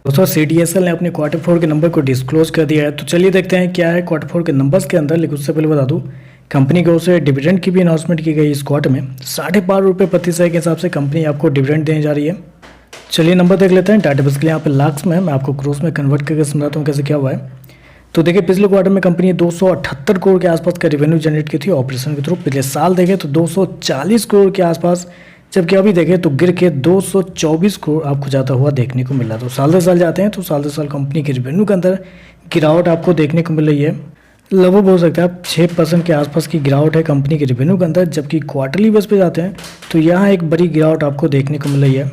दोस्तों CDSL ने अपने क्वार्टर फोर के नंबर को डिस्क्लोज कर दिया है। तो चलिए देखते हैं क्या है क्वार्टर फोर के नंबर्स के अंदर। लेकिन उससे पहले बता दूं, कंपनी की ओर से डिविडेंड की भी अनाउंसमेंट की गई इस क्वार्टर में। 12.5 रुपये प्रति शेयर के हिसाब से कंपनी आपको डिविडेंड देने जा रही है। चलिए नंबर देख लेते हैं। डाटा बेसिकली यहाँ पे लाख्स में है, मैं आपको क्रोस में कन्वर्ट करके समझाता हूँ कैसे क्या हुआ है। तो देखिए पिछले क्वार्टर में कंपनी 278 करोड़ के आसपास का रेवेन्यू जनरेट की थी ऑपरेशन के थ्रू। पिछले साल देखें तो 240 करोड़ के आसपास, जबकि अभी देखें तो गिर के 224 करोड़ आपको जाता हुआ देखने को मिल रहा है। तो साल दर साल जाते हैं तो साल दर साल कंपनी के रेवेन्यू के अंदर गिरावट आपको देखने को मिल रही है। लगभग हो सकता है 6% के आसपास की गिरावट है कंपनी के रेवेन्यू के अंदर। जबकि क्वार्टरली बेस पे जाते हैं तो यहाँ एक बड़ी गिरावट आपको देखने को मिल रही है।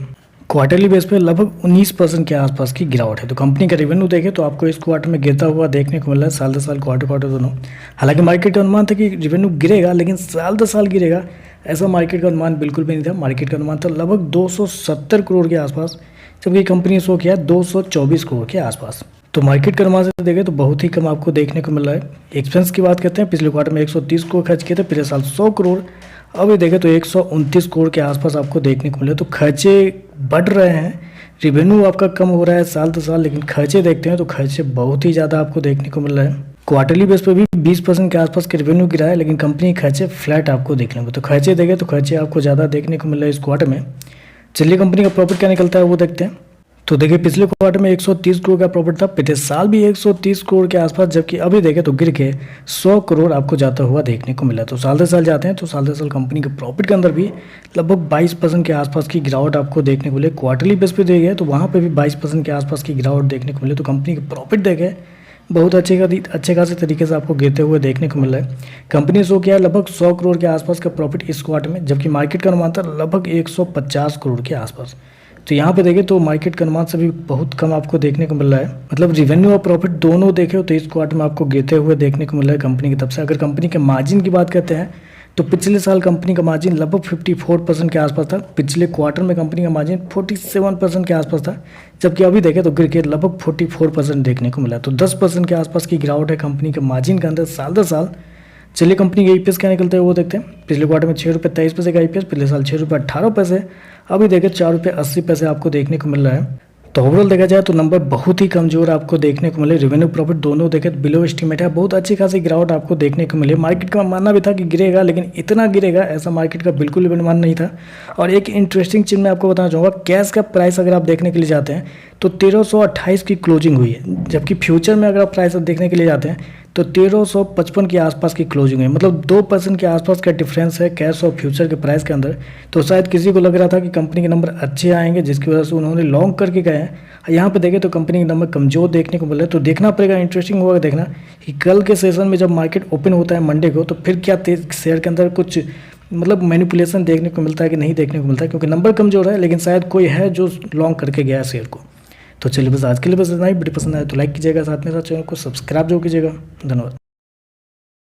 क्वार्टरली बेस पे लगभग 19% के आसपास की गिरावट है। तो कंपनी का रेवेन्यू देखें तो आपको इस क्वार्टर में गिरता हुआ देखने को मिल रहा है, साल दर साल क्वार्टर क्वार्टर दोनों। हालांकि मार्केट का अनुमान था कि रेवेन्यू गिरेगा, लेकिन साल दर साल गिरेगा ऐसा मार्केट का अनुमान बिल्कुल भी नहीं था। मार्केट का अनुमान था लगभग 270 करोड़ के आसपास, जबकि कंपनी शो किया 224 करोड़ के आसपास। तो मार्केट का अनुमान से देखें तो बहुत ही कम आपको देखने को मिल रहा है। एक्सपेंस की बात करते हैं, पिछले क्वार्टर में 130 करोड़ खर्च किए थे, पिछले साल 100 करोड़। अभी देखें तो 129 करोड़ के आसपास आपको देखने को मिले। तो खर्चे बढ़ रहे हैं, रेवेन्यू आपका कम हो रहा है साल दर साल, लेकिन खर्चे देखते हैं तो खर्चे बहुत ही ज़्यादा आपको देखने को मिल रहा है। क्वार्टरली बेस पे भी 20% के आसपास के रेवेन्यू गिरा है, लेकिन कंपनी के खर्चे फ्लैट आपको देखने को। तो खर्चे देखें तो खर्चे आपको ज़्यादा देखने को मिल रहा है इस क्वार्टर में। चलिए कंपनी का प्रॉफिट क्या निकलता है वो देखते हैं। तो देखिए पिछले क्वार्टर में 130 करोड़ का प्रॉफिट था, पिछले साल भी 130 करोड़ के आसपास, जबकि अभी देखें तो गिर के 100 करोड़ आपको जाता हुआ देखने को मिला। तो साल दर साल जाते हैं तो साल दर साल कंपनी के प्रॉफिट के अंदर भी लगभग 22% के आसपास की गिरावट आपको देखने को मिले। क्वार्टरली बेस पे देखे तो वहाँ पे भी 22% के आसपास की गिरावट देखने को मिले। तो कंपनी के प्रॉफिट देखे बहुत अच्छे खासे तरीके से आपको गिरते हुए देखने को मिल रहा है। कंपनी शो किया लगभग 100 करोड़ के आसपास का प्रॉफिट इस क्वार्टर में, जबकि मार्केट का अनुमान था लगभग 150 करोड़ के आसपास। तो यहाँ पे देखें तो मार्केट के अनुमान से भी बहुत कम आपको देखने को मिल रहा है। मतलब रेवेन्यू और प्रॉफिट दोनों देखें तो इस क्वार्टर में आपको गिरते हुए देखने को मिल रहा है कंपनी की तरफ से। अगर कंपनी के मार्जिन की बात करते हैं तो पिछले साल कंपनी का मार्जिन लगभग 54% के आसपास था। पिछले क्वार्टर में कंपनी का मार्जिन 47% के आसपास था, जबकि अभी देखें तो गिर के लगभग 44% देखने को मिला। तो 10% के आसपास की गिरावट है कंपनी के मार्जिन के अंदर साल दर साल। चलिए कंपनी का ईपीएस क्या निकलता है वो देखते हैं। पिछले क्वार्टर में 6.23 रुपये का ईपीएस, पिछले साल 6.18 रुपये, अभी देखें 4.80 रुपये आपको देखने को मिल रहा है। तो ओवरऑल देखा जाए तो नंबर बहुत ही कमजोर आपको देखने को मिले। रेवेन्यू प्रॉफिट दोनों देखें तो बिलो एस्टीमेट है, बहुत अच्छी खासी गिरावट आपको देखने को मिले। मार्केट का मानना भी था कि गिरेगा, लेकिन इतना गिरेगा ऐसा मार्केट का बिल्कुल भी अनुमान नहीं था। और एक इंटरेस्टिंग चीज़ मैं आपको बताना चाहूँगा, कैश का प्राइस अगर आप देखने के लिए जाते हैं तो 1328 की क्लोजिंग हुई है, जबकि फ्यूचर में अगर आप प्राइस देखने के लिए जाते हैं तो 1355 के आसपास की क्लोजिंग है। मतलब 2% के आसपास का डिफरेंस है कैश और फ्यूचर के प्राइस के अंदर। तो शायद किसी को लग रहा था कि कंपनी के नंबर अच्छे आएंगे, जिसकी वजह से उन्होंने लॉन्ग करके गए हैं। यहाँ पे देखें तो कंपनी के नंबर कमजोर देखने को मिल रहा है। तो देखना पड़ेगा, इंटरेस्टिंग होगा देखना कि कल के सेशन में जब मार्केट ओपन होता है मंडे को, तो फिर क्या शेयर के अंदर कुछ मतलब मैनिपुलेशन देखने को मिलता है कि नहीं देखने को मिलता है, क्योंकि नंबर कमजोर है, लेकिन शायद कोई है जो लॉन्ग करके गया है शेयर को। तो चलिए बस आज के लिए बस इतना ही। वीडियो पसंद आए तो लाइक कीजिएगा, साथ में साथ चैनल को सब्सक्राइब जरूर कीजिएगा। धन्यवाद।